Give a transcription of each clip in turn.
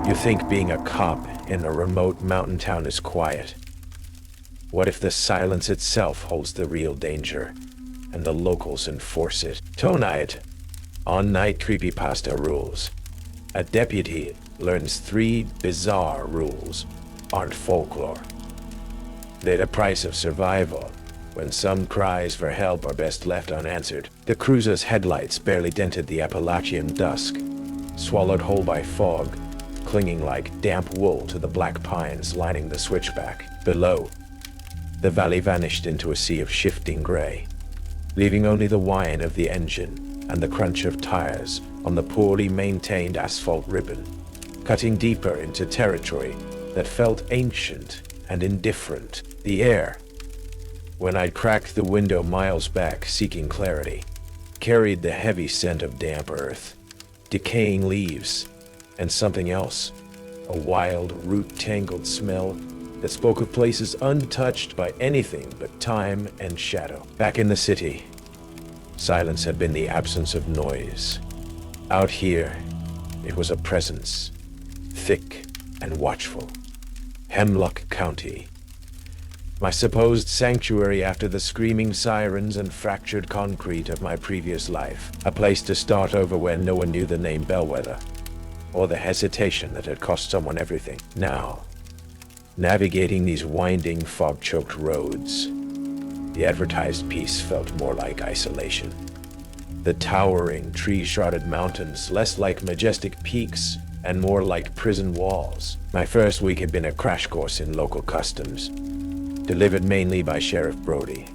You think being a cop in a remote mountain town is quiet. What if the silence itself holds the real danger, and the locals enforce it? Tonight, on Night Creepypasta Rules, a deputy learns 3 bizarre rules aren't folklore. They're the price of survival, when some cries for help are best left unanswered. The cruiser's headlights barely dented the Appalachian dusk, swallowed whole by fog, clinging like damp wool to the black pines lining the switchback. Below, the valley vanished into a sea of shifting gray, leaving only the whine of the engine and the crunch of tires on the poorly maintained asphalt ribbon, cutting deeper into territory that felt ancient and indifferent. The air, when I'd cracked the window miles back seeking clarity, carried the heavy scent of damp earth, decaying leaves, and something else, a wild, root-tangled smell that spoke of places untouched by anything but time and shadow. Back in the city, silence had been the absence of noise. Out here, it was a presence, thick and watchful. Hemlock County, my supposed sanctuary after the screaming sirens and fractured concrete of my previous life. A place to start over when no one knew the name Bellwether, or the hesitation that had cost someone everything. Now, navigating these winding, fog-choked roads, the advertised peace felt more like isolation. The towering, tree-shrouded mountains, less like majestic peaks and more like prison walls. My first week had been a crash course in local customs, delivered mainly by Sheriff Brody.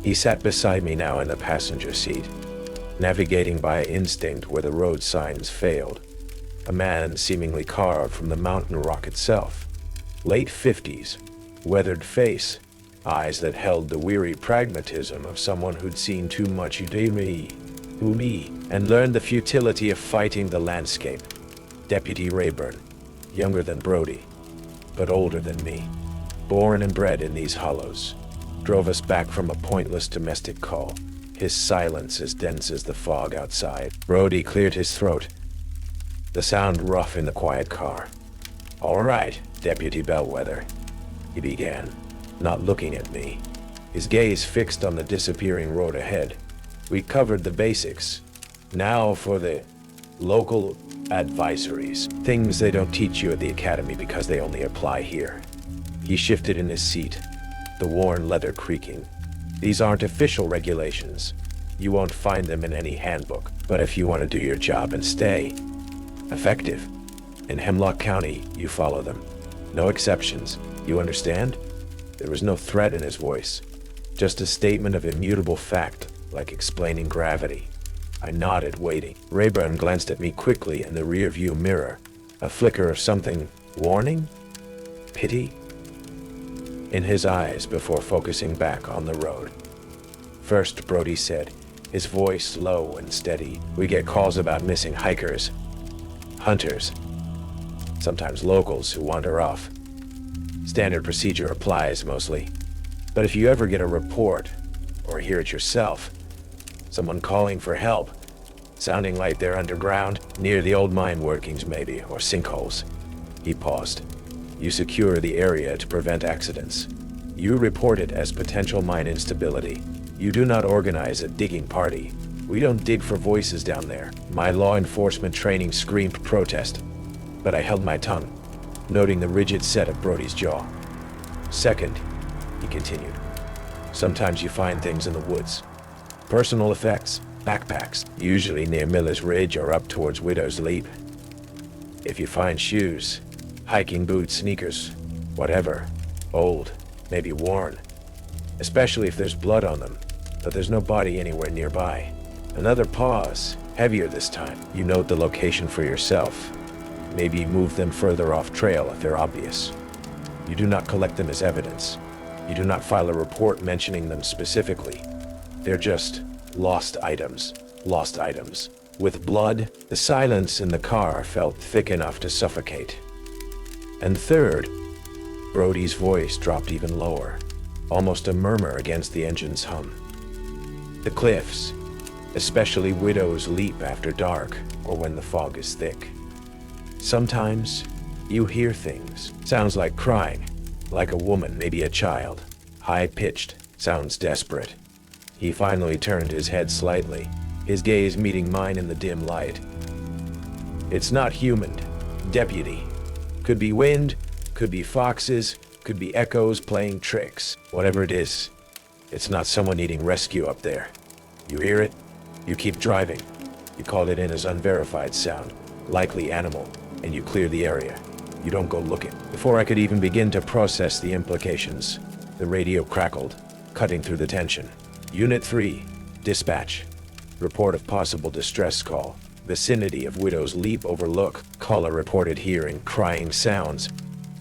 He sat beside me now in the passenger seat, navigating by instinct where the road signs failed. A man seemingly carved from the mountain rock itself. Late 50s, weathered face, eyes that held the weary pragmatism of someone who'd seen too much and learned the futility of fighting the landscape. Deputy Rayburn, younger than Brody, but older than me, born and bred in these hollows, drove us back from a pointless domestic call, his silence as dense as the fog outside. Brody cleared his throat, the sound rough in the quiet car. "All right, Deputy Bellwether," he began, not looking at me, his gaze fixed on the disappearing road ahead. "We covered the basics. Now for the local advisories. Things they don't teach you at the academy because they only apply here." He shifted in his seat, the worn leather creaking. "These aren't official regulations. You won't find them in any handbook. But if you want to do your job and stay effective in Hemlock County, you follow them. No exceptions. You understand?" There was no threat in his voice, just a statement of immutable fact, like explaining gravity. I nodded, waiting. Rayburn glanced at me quickly in the rearview mirror, a flicker of something. Warning? Pity? In his eyes before focusing back on the road. "First," Brody said, his voice low and steady, "we get calls about missing hikers, hunters, sometimes locals who wander off. Standard procedure applies mostly. But if you ever get a report, or hear it yourself, someone calling for help, sounding like they're underground, near the old mine workings maybe, or sinkholes." He paused. "You secure the area to prevent accidents. You report it as potential mine instability. You do not organize a digging party. We don't dig for voices down there." My law enforcement training screamed protest, but I held my tongue, noting the rigid set of Brody's jaw. "Second," he continued, "sometimes you find things in the woods. Personal effects, backpacks, usually near Miller's Ridge or up towards Widow's Leap. If you find shoes, hiking boots, sneakers, whatever, old, maybe worn, especially if there's blood on them, but there's no body anywhere nearby." Another pause, heavier this time. "You note the location for yourself. Maybe move them further off trail if they're obvious. You do not collect them as evidence. You do not file a report mentioning them specifically. They're just lost items. Lost items. With blood, the silence in the car felt thick enough to suffocate. And third," Brody's voice dropped even lower, almost a murmur against the engine's hum. "The cliffs, especially Widow's Leap after dark or when the fog is thick. Sometimes, you hear things. Sounds like crying, like a woman, maybe a child. High-pitched, sounds desperate. He finally turned his head slightly, his gaze meeting mine in the dim light. It's not human, Deputy. Could be wind, could be foxes, could be echoes playing tricks. Whatever it is, it's not someone needing rescue up there. You hear it? You keep driving. You call it in as unverified sound, likely animal, and you clear the area. You don't go looking. Before I could even begin to process the implications, the radio crackled, cutting through the tension. Unit 3, dispatch. Report of possible distress call. Vicinity of Widow's Leap Overlook. Caller reported hearing crying sounds.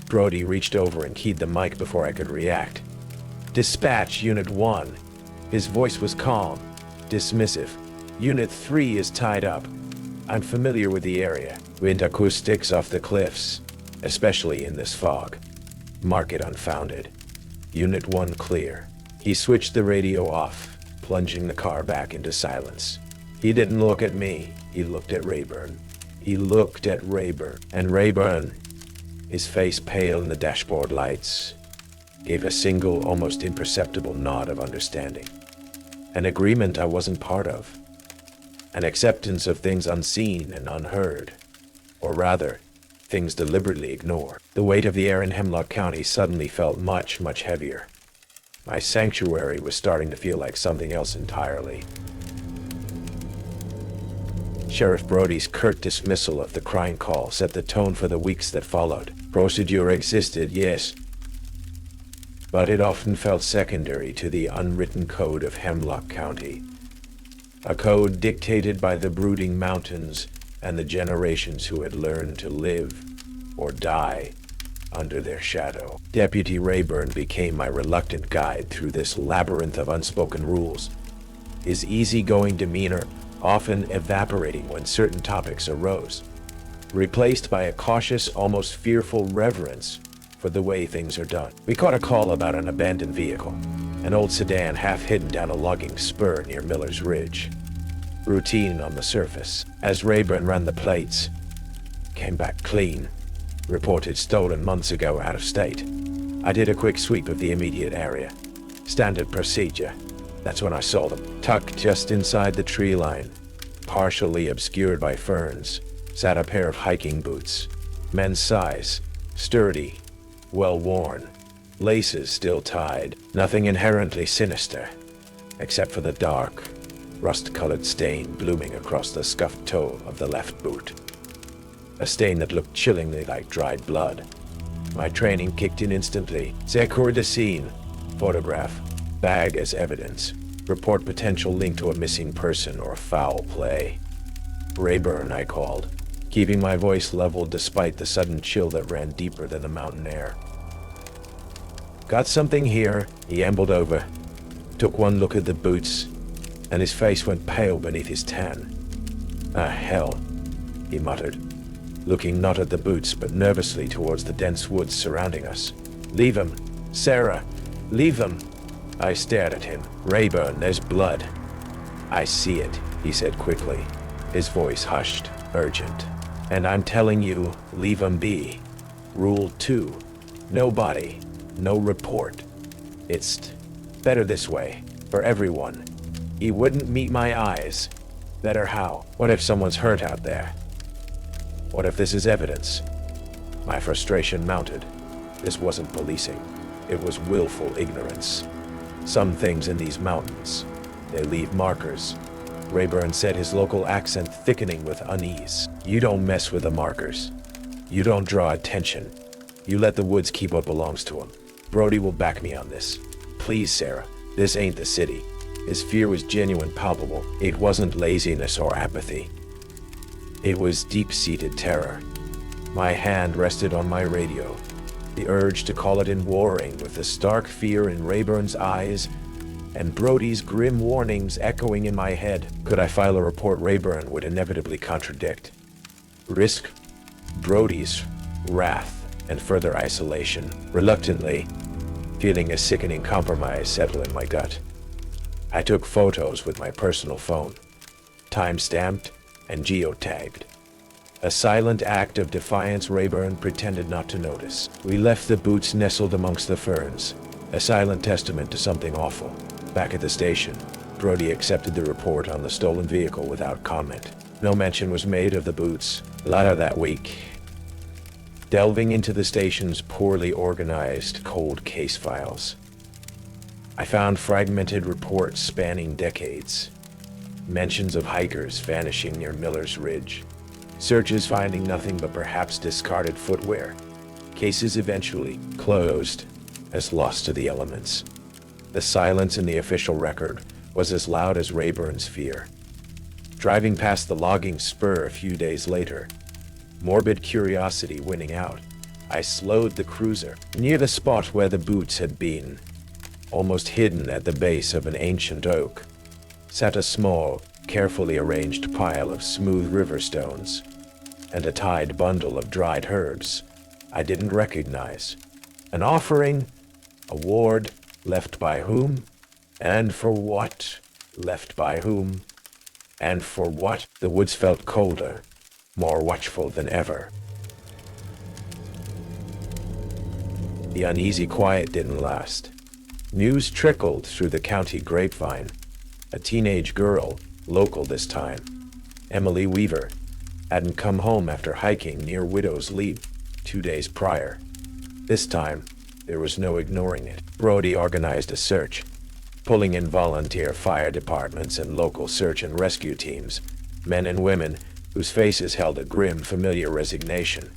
Brody reached over and keyed the mic before I could react. Dispatch, Unit 1. His voice was calm, dismissive. Unit 3 is tied up. I'm familiar with the area. Wind acoustics off the cliffs, especially in this fog. Mark it unfounded. Unit 1 clear. He switched the radio off, plunging the car back into silence. He didn't look at me. He looked at Rayburn. He looked at Rayburn. And Rayburn, his face pale in the dashboard lights, gave a single, almost imperceptible nod of understanding. An agreement I wasn't part of. An acceptance of things unseen and unheard. Or rather, things deliberately ignored. The weight of the air in Hemlock County suddenly felt much, much heavier. My sanctuary was starting to feel like something else entirely. Sheriff Brody's curt dismissal of the crying call set the tone for the weeks that followed. Procedure existed, yes, but it often felt secondary to the unwritten code of Hemlock County. A code dictated by the brooding mountains and the generations who had learned to live or die under their shadow. Deputy Rayburn became my reluctant guide through this labyrinth of unspoken rules, his easygoing demeanor often evaporating when certain topics arose, replaced by a cautious, almost fearful reverence for the way things are done. We caught a call about an abandoned vehicle, an old sedan half hidden down a logging spur near Miller's Ridge. Routine on the surface. As Rayburn ran the plates, came back clean, reported stolen months ago out of state. I did a quick sweep of the immediate area. Standard procedure. That's when I saw them. Tucked just inside the tree line, partially obscured by ferns, sat a pair of hiking boots. Men's size, sturdy, well-worn, laces still tied. Nothing inherently sinister, except for the dark, rust-colored stain blooming across the scuffed toe of the left boot. A stain that looked chillingly like dried blood. My training kicked in instantly. Secours de scene. Photograph. Bag as evidence. Report potential link to a missing person or foul play. Rayburn, I called, keeping my voice leveled despite the sudden chill that ran deeper than the mountain air. Got something here, he ambled over, took one look at the boots, and his face went pale beneath his tan. Ah, hell, he muttered, looking not at the boots but nervously towards the dense woods surrounding us. Leave them, Sarah, leave them. I stared at him. Rayburn, there's blood. I see it, he said quickly, his voice hushed, urgent. And I'm telling you, leave 'em be. Rule 2. No body, no report. It's better this way, for everyone. He wouldn't meet my eyes. Better how? What if someone's hurt out there? What if this is evidence? My frustration mounted. This wasn't policing. It was willful ignorance. Some things in these mountains, they leave markers. Rayburn said, his local accent thickening with unease. You don't mess with the markers. You don't draw attention. You let the woods keep what belongs to them. Brody will back me on this. Please, Sarah, this ain't the city. His fear was genuine, palpable. It wasn't laziness or apathy. It was deep-seated terror. My hand rested on my radio, the urge to call it in warring with the stark fear in Rayburn's eyes and Brody's grim warnings echoing in my head. Could I file a report Rayburn would inevitably contradict? Risk Brody's wrath and further isolation. Reluctantly, feeling a sickening compromise settle in my gut, I took photos with my personal phone, time-stamped and geotagged. A silent act of defiance. Rayburn pretended not to notice. We left the boots nestled amongst the ferns, a silent testament to something awful. Back at the station, Brody accepted the report on the stolen vehicle without comment. No mention was made of the boots later that week. Delving into the station's poorly organized cold case files, I found fragmented reports spanning decades. Mentions of hikers vanishing near Miller's Ridge. Searches finding nothing but perhaps discarded footwear. Cases eventually closed as lost to the elements. The silence in the official record was as loud as Rayburn's fear. Driving past the logging spur a few days later, morbid curiosity winning out, I slowed the cruiser near the spot where the boots had been. Almost hidden at the base of an ancient oak sat a small, carefully arranged pile of smooth river stones and a tied bundle of dried herbs I didn't recognize. An offering, a ward, left by whom, and for what? Left by whom, and for what? The woods felt colder, more watchful than ever. The uneasy quiet didn't last. News trickled through the county grapevine. A teenage girl, local this time, Emily Weaver, hadn't come home after hiking near Widow's Leap 2 days prior. This time, there was no ignoring it. Brody organized a search, pulling in volunteer fire departments and local search and rescue teams, men and women whose faces held a grim, familiar resignation.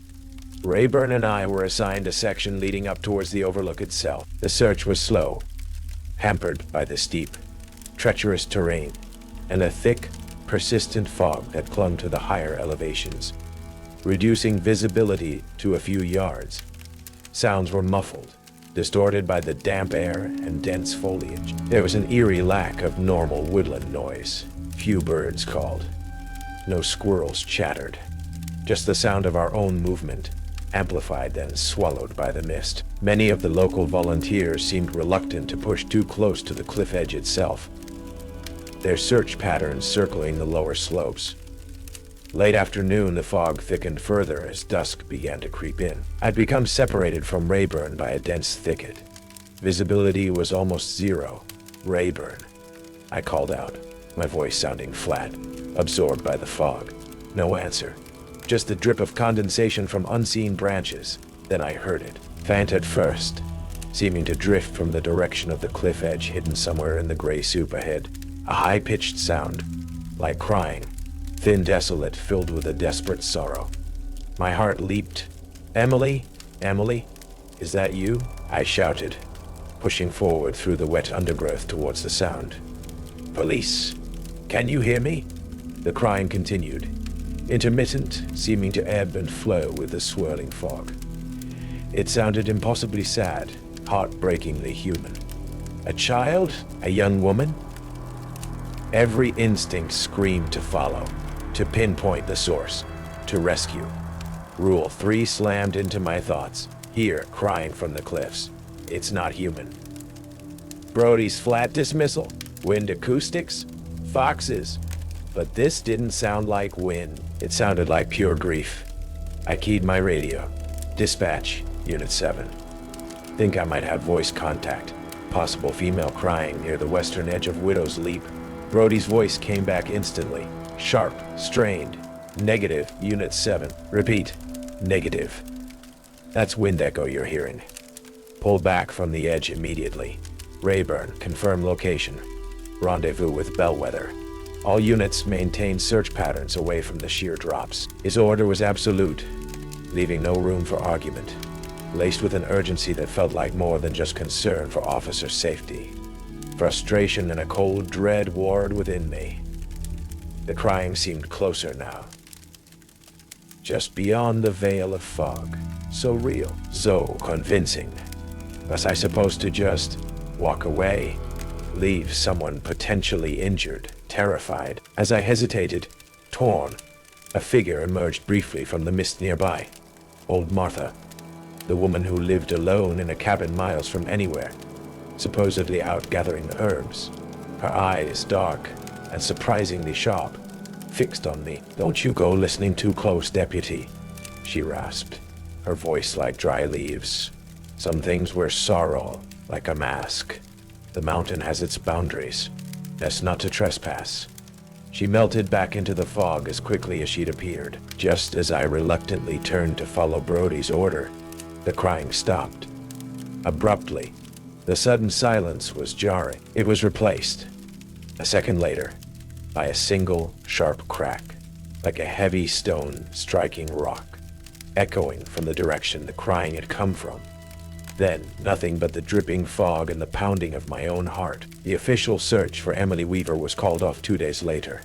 Rayburn and I were assigned a section leading up towards the overlook itself. The search was slow, hampered by the steep, treacherous terrain and a thick, persistent fog that clung to the higher elevations, reducing visibility to a few yards. Sounds were muffled, distorted by the damp air and dense foliage. There was an eerie lack of normal woodland noise. Few birds called. No squirrels chattered. Just the sound of our own movement, amplified then swallowed by the mist. Many of the local volunteers seemed reluctant to push too close to the cliff edge itself, their search patterns circling the lower slopes. Late afternoon, the fog thickened further as dusk began to creep in. I'd become separated from Rayburn by a dense thicket. Visibility was almost zero. Rayburn, I called out, my voice sounding flat, absorbed by the fog. No answer. Just the drip of condensation from unseen branches. Then I heard it, faint at first, seeming to drift from the direction of the cliff edge hidden somewhere in the gray soup ahead. A high-pitched sound, like crying, thin, desolate, filled with a desperate sorrow. My heart leaped. Emily? Emily? Is that you? I shouted, pushing forward through the wet undergrowth towards the sound. Police? Can you hear me? The crying continued, intermittent, seeming to ebb and flow with the swirling fog. It sounded impossibly sad, heartbreakingly human. A child? A young woman? Every instinct screamed to follow, to pinpoint the source, to rescue. Rule 3 slammed into my thoughts, here, crying from the cliffs. It's not human. Brody's flat dismissal, wind acoustics, foxes. But this didn't sound like wind. It sounded like pure grief. I keyed my radio. Dispatch, Unit 7. Think I might have voice contact. Possible female crying near the western edge of Widow's Leap. Brody's voice came back instantly. Sharp, strained. Negative, Unit 7. Repeat. Negative. That's wind echo you're hearing. Pull back from the edge immediately. Rayburn, confirm location. Rendezvous with Bellwether. All units maintain search patterns away from the sheer drops. His order was absolute, leaving no room for argument, laced with an urgency that felt like more than just concern for officer safety. Frustration and a cold dread warred within me. The crying seemed closer now. Just beyond the veil of fog. So real, so convincing. Was I supposed to just walk away? Leave someone potentially injured, terrified? As I hesitated, torn, a figure emerged briefly from the mist nearby. Old Martha, the woman who lived alone in a cabin miles from anywhere, supposedly out gathering the herbs. Her eyes dark and surprisingly sharp, fixed on me. "Don't you go listening too close, Deputy," she rasped, her voice like dry leaves. "Some things wear sorrow, like a mask. The mountain has its boundaries. Best not to trespass." She melted back into the fog as quickly as she'd appeared. Just as I reluctantly turned to follow Brody's order, the crying stopped. Abruptly, the sudden silence was jarring. It was replaced, a second later, by a single sharp crack, like a heavy stone striking rock, echoing from the direction the crying had come from. Then, nothing but the dripping fog and the pounding of my own heart. The official search for Emily Weaver was called off 2 days later.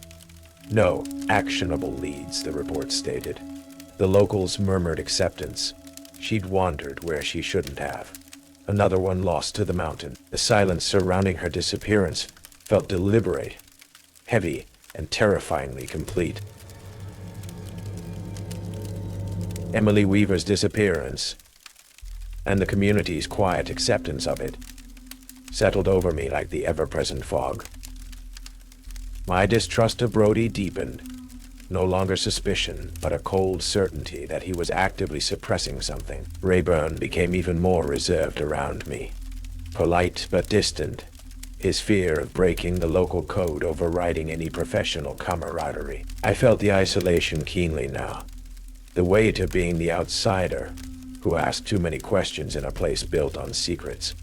No actionable leads, the report stated. The locals murmured acceptance. She'd wandered where she shouldn't have. Another one lost to the mountain. The silence surrounding her disappearance felt deliberate, heavy, and terrifyingly complete. Emily Weaver's disappearance, and the community's quiet acceptance of it, settled over me like the ever-present fog. My distrust of Brody deepened, no longer suspicion, but a cold certainty that he was actively suppressing something. Rayburn became even more reserved around me, polite but distant, his fear of breaking the local code overriding any professional camaraderie. I felt the isolation keenly now, the weight of being the outsider who asked too many questions in a place built on secrets.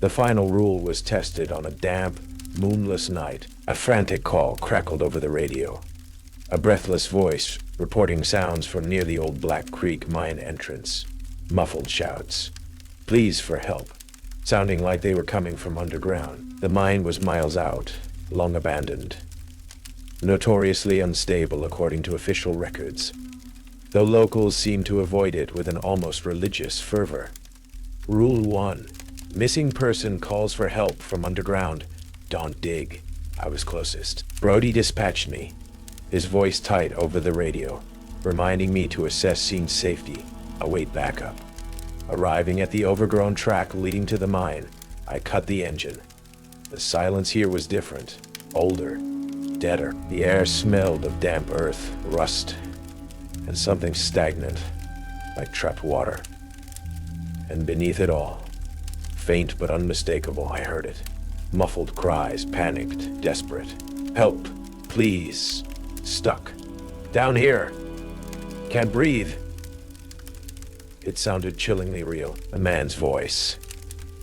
The final rule was tested on a damp, moonless night. A frantic call crackled over the radio. A breathless voice reporting sounds from near the old Black Creek mine entrance. Muffled shouts. Pleas for help, sounding like they were coming from underground. The mine was miles out, long abandoned. Notoriously unstable according to official records, though locals seemed to avoid it with an almost religious fervor. Rule 1. Missing person calls for help from underground. Don't dig. I was closest. Brody dispatched me, his voice tight over the radio, reminding me to assess scene safety, await backup. Arriving at the overgrown track leading to the mine, I cut the engine. The silence here was different, older, deader. The air smelled of damp earth, rust, and something stagnant, like trapped water. And beneath it all, faint but unmistakable, I heard it. Muffled cries, panicked, desperate. "Help, please. Stuck. Down here. Can't breathe." It sounded chillingly real. A man's voice.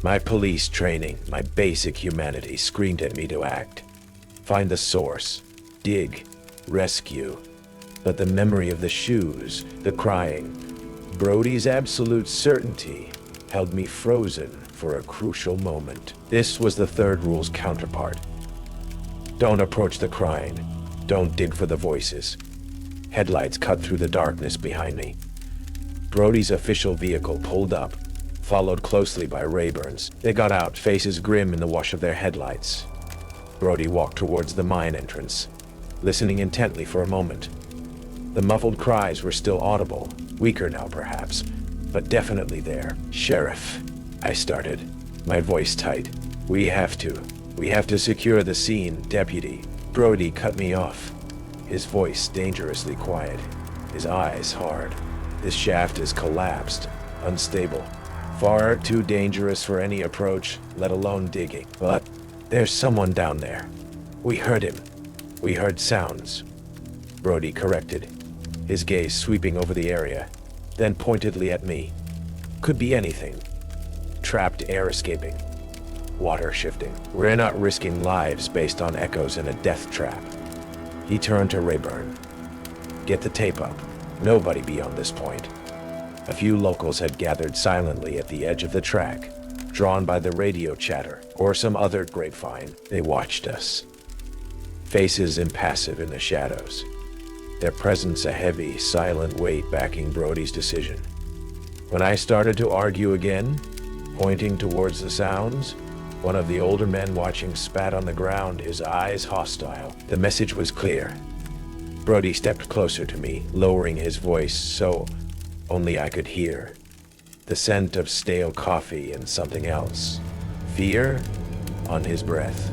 My police training, my basic humanity screamed at me to act. Find the source. Dig. Rescue. But the memory of the shoes, the crying, Brody's absolute certainty held me frozen for a crucial moment. This was the third rule's counterpart. Don't approach the crying. Don't dig for the voices. Headlights cut through the darkness behind me. Brody's official vehicle pulled up, followed closely by Rayburn's. They got out, faces grim in the wash of their headlights. Brody walked towards the mine entrance, listening intently for a moment. The muffled cries were still audible, weaker now perhaps, but definitely there. "Sheriff," I started, my voice tight. We have to secure the scene, Deputy." Brody cut me off, his voice dangerously quiet, his eyes hard. "This shaft is collapsed, unstable, far too dangerous for any approach, let alone digging. But there's someone down there. We heard him. We heard sounds." Brody corrected, his gaze sweeping over the area, then pointedly at me. "Could be anything. Trapped air escaping. Water shifting. We're not risking lives based on echoes in a death trap." He turned to Rayburn. "Get the tape up. Nobody beyond this point." A few locals had gathered silently at the edge of the track, drawn by the radio chatter or some other grapevine. They watched us, faces impassive in the shadows, their presence a heavy, silent weight backing Brody's decision. When I started to argue again, pointing towards the sounds, one of the older men watching spat on the ground, his eyes hostile. The message was clear. Brody stepped closer to me, lowering his voice so only I could hear. The scent of stale coffee and something else. Fear on his breath.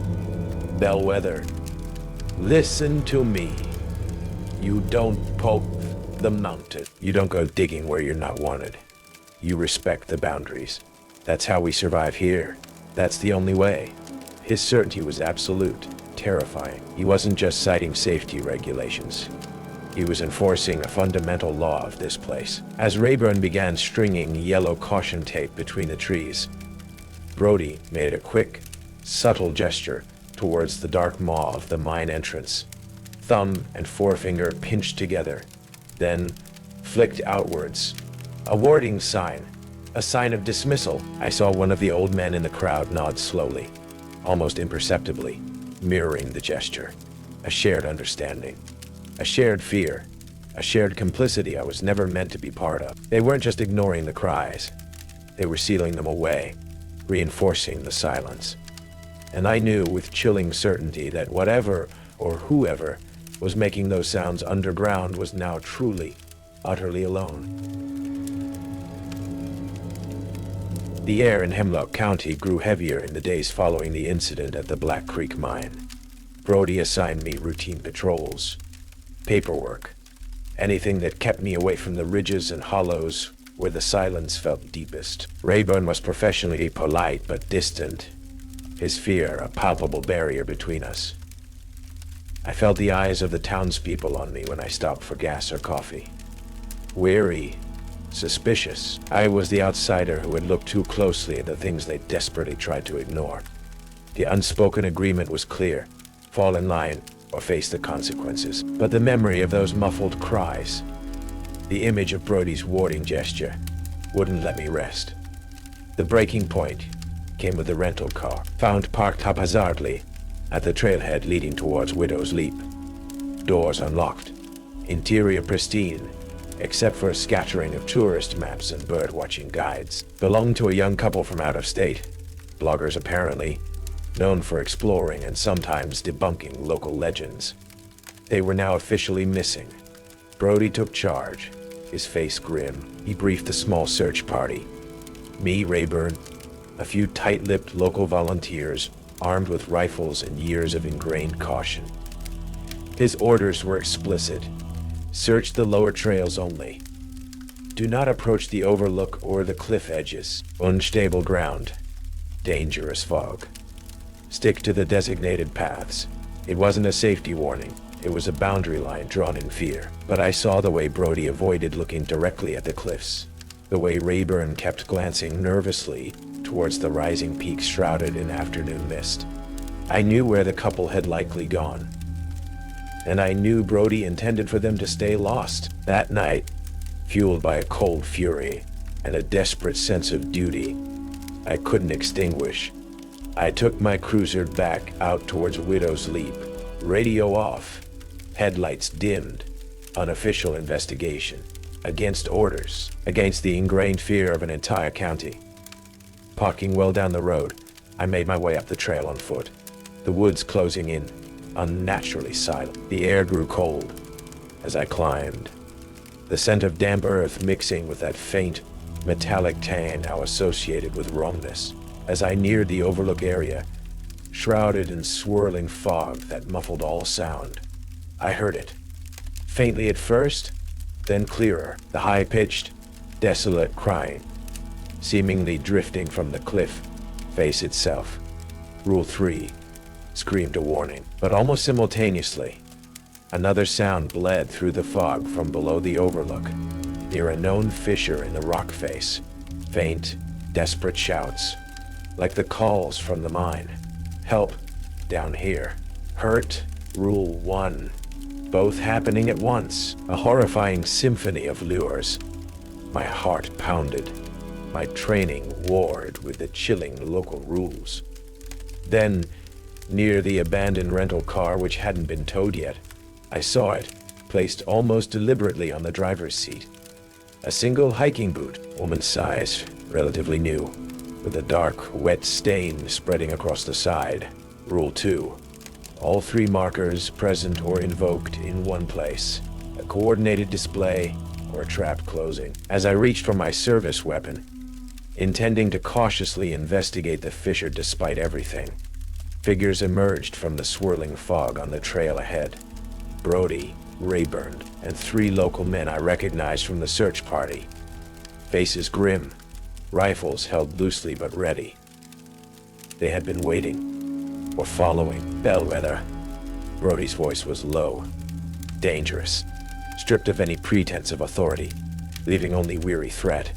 "Bellwether, listen to me. You don't poke the mountain. You don't go digging where you're not wanted. You respect the boundaries. That's how we survive here. That's the only way. His certainty was absolute, terrifying. He wasn't just citing safety regulations. He was enforcing a fundamental law of this place. As Rayburn began stringing yellow caution tape between the trees, Brody made a quick, subtle gesture towards the dark maw of the mine entrance. Thumb and forefinger pinched together, then flicked outwards. A warning sign, a sign of dismissal. I saw one of the old men in the crowd nod slowly, almost imperceptibly, mirroring the gesture. A shared understanding, a shared fear, a shared complicity I was never meant to be part of. They weren't just ignoring the cries. They were sealing them away, reinforcing the silence. And I knew with chilling certainty that whatever or whoever was making those sounds underground was now truly, utterly alone. The air in Hemlock County grew heavier in the days following the incident at the Black Creek mine. Brody assigned me routine patrols, paperwork, anything that kept me away from the ridges and hollows where the silence felt deepest. Rayburn was professionally polite but distant, his fear a palpable barrier between us. I felt the eyes of the townspeople on me when I stopped for gas or coffee. Wary, suspicious. I was the outsider who had looked too closely at the things they desperately tried to ignore. The unspoken agreement was clear: fall in line or face the consequences. But the memory of those muffled cries, the image of Brody's warding gesture, wouldn't let me rest. The breaking point came with the rental car, found parked haphazardly at the trailhead leading towards Widow's Leap. Doors unlocked, interior pristine, except for a scattering of tourist maps and bird-watching guides. Belonged to a young couple from out of state, bloggers apparently, known for exploring and sometimes debunking local legends. They were now officially missing. Brody took charge, his face grim. He briefed the small search party. Me, Rayburn, a few tight-lipped local volunteers armed with rifles and years of ingrained caution. His orders were explicit: search the lower trails only. Do not approach the overlook or the cliff edges. Unstable ground, dangerous fog. Stick to the designated paths. It wasn't a safety warning. It was a boundary line drawn in fear. But I saw the way Brody avoided looking directly at the cliffs, the way Rayburn kept glancing nervously towards the rising peaks shrouded in afternoon mist. I knew where the couple had likely gone, and I knew Brody intended for them to stay lost. That night, fueled by a cold fury and a desperate sense of duty I couldn't extinguish, I took my cruiser back out towards Widow's Leap, radio off, headlights dimmed, unofficial investigation, against orders, against the ingrained fear of an entire county. Parking well down the road, I made my way up the trail on foot, the woods closing in, unnaturally silent. The air grew cold as I climbed, the scent of damp earth mixing with that faint, metallic tang now associated with wrongness. As I neared the overlook area, shrouded in swirling fog that muffled all sound, I heard it, faintly at first, then clearer, the high-pitched, desolate crying, seemingly drifting from the cliff face itself. Rule 3 screamed a warning, but almost simultaneously, another sound bled through the fog from below the overlook, near a known fissure in the rock face. Faint, desperate shouts, like the calls from the mine. Help, down here. Hurt, Rule 1. Both happening at once, a horrifying symphony of lures. My heart pounded, my training warred with the chilling local rules. Then, near the abandoned rental car which hadn't been towed yet, I saw it, placed almost deliberately on the driver's seat. A single hiking boot, woman-sized, relatively new, with a dark, wet stain spreading across the side. Rule 2. All 3 markers present or invoked in one place. A coordinated display or a trap closing. As I reached for my service weapon, intending to cautiously investigate the fissure despite everything, figures emerged from the swirling fog on the trail ahead. Brody, Rayburn, and 3 local men I recognized from the search party. Faces grim, rifles held loosely but ready. They had been waiting, or following, Bellwether. Brody's voice was low, dangerous, stripped of any pretense of authority, leaving only weary threat.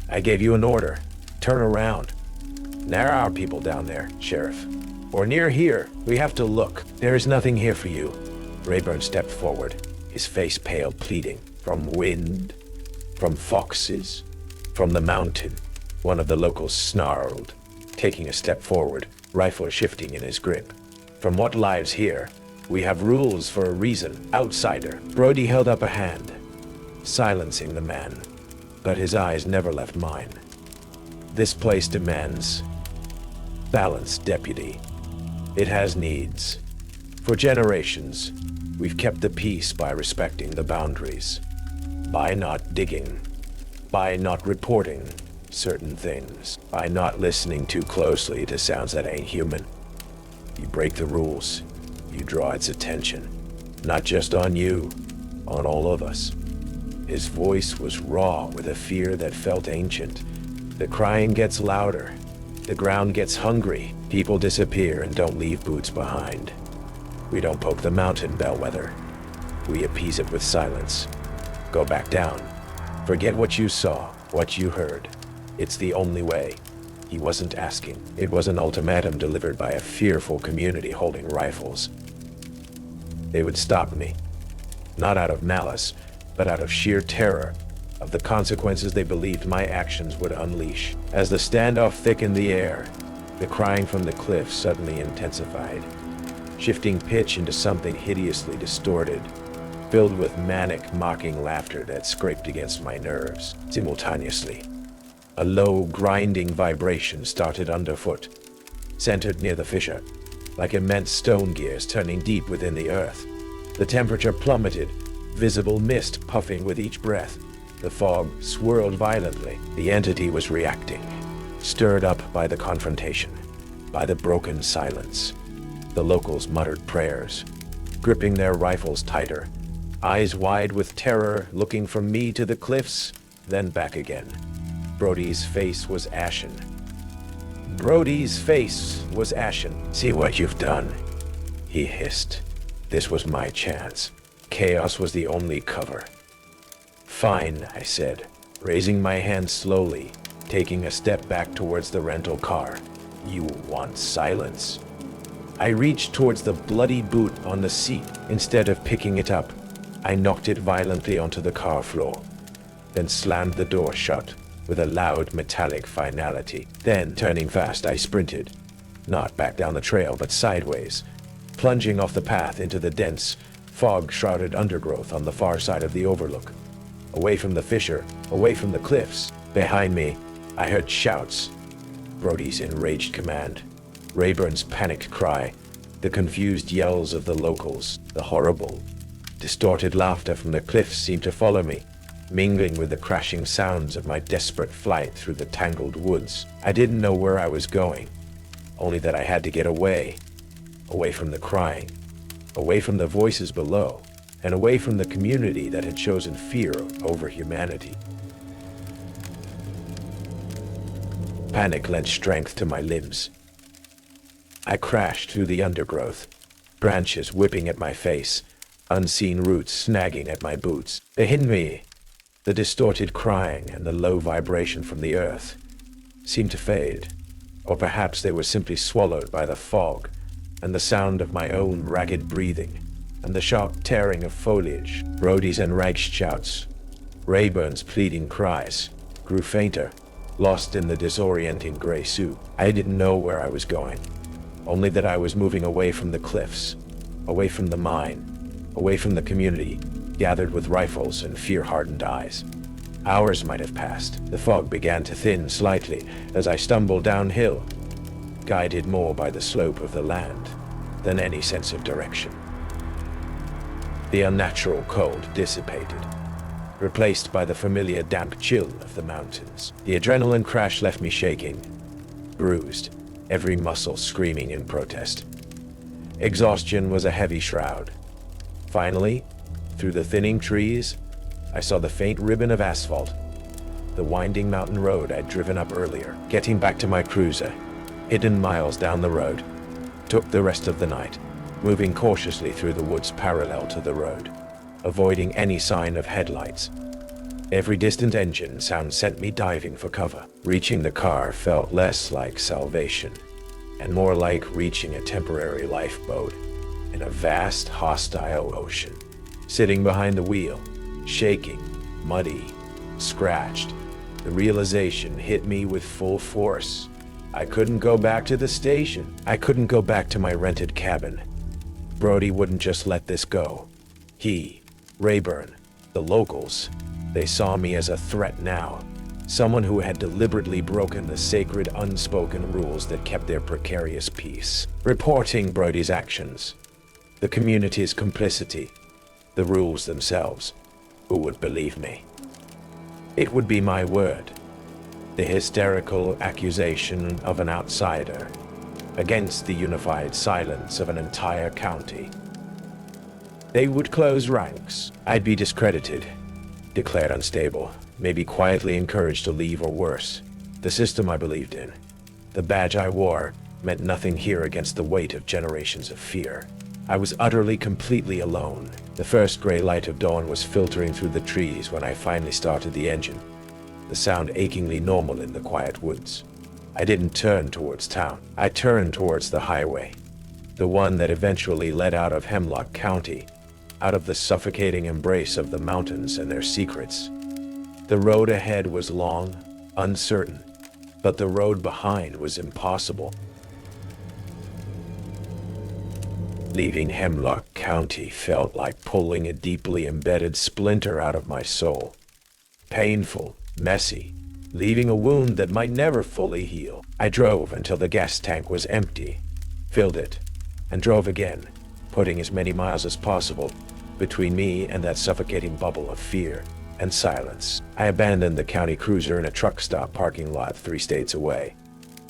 I gave you an order. Turn around. There are people down there, Sheriff. Or near here. We have to look. There is nothing here for you. Rayburn stepped forward, his face pale, pleading. From wind, from foxes, from the mountain. One of the locals snarled, taking a step forward, rifle shifting in his grip. From what lies here, we have rules for a reason. Outsider. Brody held up a hand, silencing the man, but his eyes never left mine. This place demands balance, Deputy. It has needs. For generations, we've kept the peace by respecting the boundaries, by not digging, by not reporting certain things, by not listening too closely to sounds that ain't human. You break the rules, you draw its attention, not just on you, on all of us. His voice was raw with a fear that felt ancient. The crying gets louder, the ground gets hungry, people disappear and don't leave boots behind. We don't poke the mountain, Bellwether. We appease it with silence. Go back down. Forget what you saw, what you heard. It's the only way. He wasn't asking. It was an ultimatum delivered by a fearful community holding rifles. They would stop me. Not out of malice, but out of sheer terror of the consequences they believed my actions would unleash. As the standoff thickened the air, the crying from the cliff suddenly intensified, shifting pitch into something hideously distorted, filled with manic, mocking laughter that scraped against my nerves. Simultaneously, a low, grinding vibration started underfoot, centered near the fissure, like immense stone gears turning deep within the earth. The temperature plummeted, visible mist puffing with each breath. The fog swirled violently. The entity was reacting, stirred up by the confrontation, by the broken silence. The locals muttered prayers, gripping their rifles tighter, eyes wide with terror, looking from me to the cliffs, then back again. Brody's face was ashen. Brody's face was ashen. See what you've done, he hissed. This was my chance. Chaos was the only cover. Fine, I said, raising my hand slowly, taking a step back towards the rental car. You want silence? I reached towards the bloody boot on the seat. Instead of picking it up, I knocked it violently onto the car floor, then slammed the door shut with a loud metallic finality. Then, turning fast, I sprinted, not back down the trail, but sideways, plunging off the path into the dense, fog-shrouded undergrowth on the far side of the overlook. Away from the fissure, away from the cliffs. Behind me, I heard shouts. Brody's enraged command, Rayburn's panicked cry, the confused yells of the locals, the horrible, distorted laughter from the cliffs seemed to follow me, mingling with the crashing sounds of my desperate flight through the tangled woods. I didn't know where I was going, only that I had to get away, away from the crying, away from the voices below, and away from the community that had chosen fear over humanity. Panic lent strength to my limbs. I crashed through the undergrowth, branches whipping at my face, unseen roots snagging at my boots. Behind me, the distorted crying and the low vibration from the earth seemed to fade, or perhaps they were simply swallowed by the fog and the sound of my own ragged breathing and the sharp tearing of foliage. Brody's enraged shouts, Rayburn's pleading cries, grew fainter, lost in the disorienting gray soup. I didn't know where I was going, only that I was moving away from the cliffs, away from the mine, away from the community, gathered with rifles and fear-hardened eyes. Hours might have passed. The fog began to thin slightly as I stumbled downhill, guided more by the slope of the land than any sense of direction. The unnatural cold dissipated, replaced by the familiar damp chill of the mountains. The adrenaline crash left me shaking, bruised, every muscle screaming in protest. Exhaustion was a heavy shroud. Finally, Through the thinning trees, I saw the faint ribbon of asphalt, the winding mountain road I'd driven up earlier. Getting back to my cruiser, hidden miles down the road, took the rest of the night, moving cautiously through the woods parallel to the road, avoiding any sign of headlights. Every distant engine sound sent me diving for cover. Reaching the car felt less like salvation, and more like reaching a temporary lifeboat in a vast, hostile ocean. Sitting behind the wheel, shaking, muddy, scratched, the realization hit me with full force. I couldn't go back to the station. I couldn't go back to my rented cabin. Brody wouldn't just let this go. He, Rayburn, the locals, they saw me as a threat now. Someone who had deliberately broken the sacred unspoken rules that kept their precarious peace. Reporting Brody's actions, the community's complicity, the rules themselves. Who would believe me? It would be my word. The hysterical accusation of an outsider against the unified silence of an entire county. They would close ranks. I'd be discredited, declared unstable, maybe quietly encouraged to leave or worse. The system I believed in, the badge I wore, meant nothing here against the weight of generations of fear. I was utterly, completely alone. The first gray light of dawn was filtering through the trees when I finally started the engine, the sound achingly normal in the quiet woods. I didn't turn towards town. I turned towards the highway, the one that eventually led out of Hemlock County, out of the suffocating embrace of the mountains and their secrets. The road ahead was long, uncertain, but the road behind was impossible. Leaving Hemlock County felt like pulling a deeply embedded splinter out of my soul. Painful, messy, leaving a wound that might never fully heal. I drove until the gas tank was empty, filled it, and drove again, putting as many miles as possible between me and that suffocating bubble of fear and silence. I abandoned the county cruiser in a truck stop parking lot 3 states away,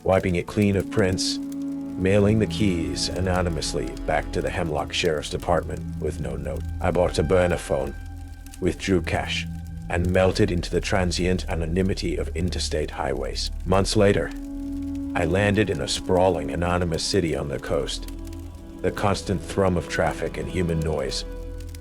wiping it clean of prints, mailing the keys anonymously back to the Hemlock Sheriff's Department with no note. I bought a burner phone, withdrew cash, and melted into the transient anonymity of interstate highways. Months later, I landed in a sprawling, anonymous city on the coast. The constant thrum of traffic and human noise,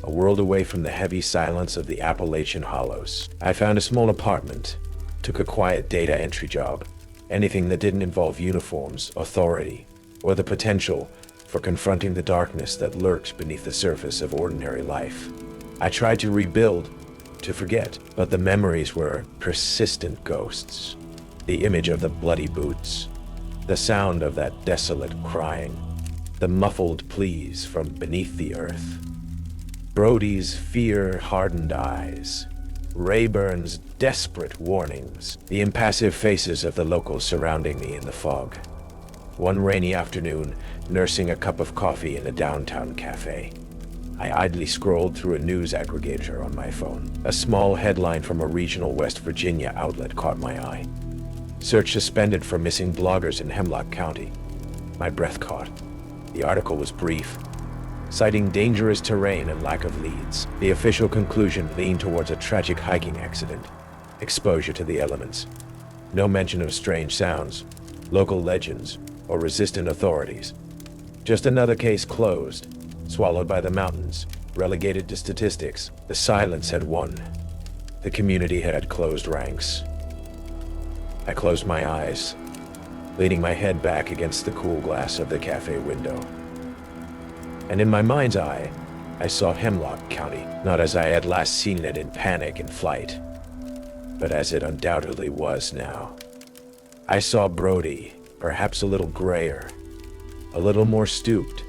a world away from the heavy silence of the Appalachian hollows. I found a small apartment, took a quiet data entry job, anything that didn't involve uniforms, authority, or the potential for confronting the darkness that lurks beneath the surface of ordinary life. I tried to rebuild, to forget, but the memories were persistent ghosts. The image of the bloody boots, the sound of that desolate crying, the muffled pleas from beneath the earth. Brody's fear-hardened eyes, Rayburn's desperate warnings, the impassive faces of the locals surrounding me in the fog. One rainy afternoon, nursing a cup of coffee in a downtown cafe, I idly scrolled through a news aggregator on my phone. A small headline from a regional West Virginia outlet caught my eye. Search suspended for missing bloggers in Hemlock County. My breath caught. The article was brief, citing dangerous terrain and lack of leads. The official conclusion leaned towards a tragic hiking accident, exposure to the elements. No mention of strange sounds, local legends, or resistant authorities. Just another case closed, swallowed by the mountains, relegated to statistics. The silence had won. The community had closed ranks. I closed my eyes, leaning my head back against the cool glass of the cafe window. And in my mind's eye, I saw Hemlock County, not as I had last seen it in panic and flight, but as it undoubtedly was now. I saw Brody, perhaps a little grayer, a little more stooped,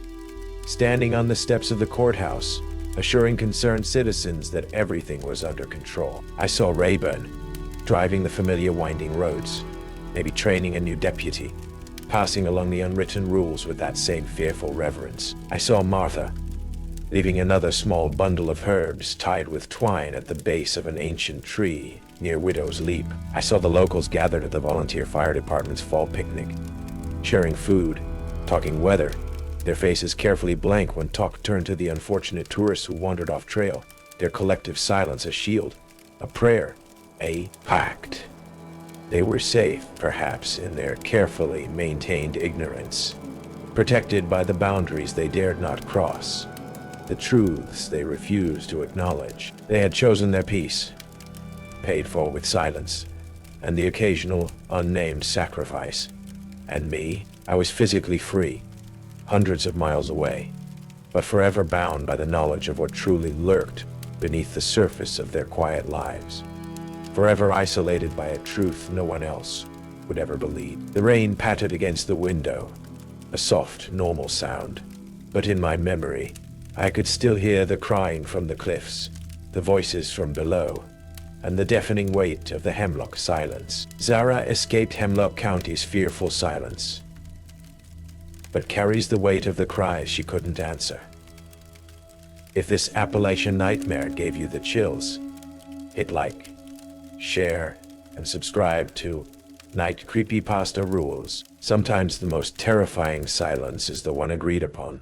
standing on the steps of the courthouse, assuring concerned citizens that everything was under control. I saw Rayburn, driving the familiar winding roads, maybe training a new deputy, passing along the unwritten rules with that same fearful reverence. I saw Martha, leaving another small bundle of herbs tied with twine at the base of an ancient tree near Widow's Leap. I saw the locals gathered at the volunteer fire department's fall picnic, sharing food, talking weather, their faces carefully blank when talk turned to the unfortunate tourists who wandered off trail. their collective silence a shield, a prayer, a pact. They were safe, perhaps, in their carefully maintained ignorance, protected by the boundaries they dared not cross, the truths they refused to acknowledge. They had chosen their peace, paid for with silence, and the occasional unnamed sacrifice. And me, I was physically free, hundreds of miles away, but forever bound by the knowledge of what truly lurked beneath the surface of their quiet lives. Forever isolated by a truth no one else would ever believe. The rain pattered against the window, a soft, normal sound, but in my memory, I could still hear the crying from the cliffs, the voices from below, and the deafening weight of the Hemlock silence. Zara escaped Hemlock County's fearful silence, but carries the weight of the cries she couldn't answer. If this Appalachian nightmare gave you the chills, hit like, share, and subscribe to Night Creepypasta Rules. Sometimes the most terrifying silence is the one agreed upon.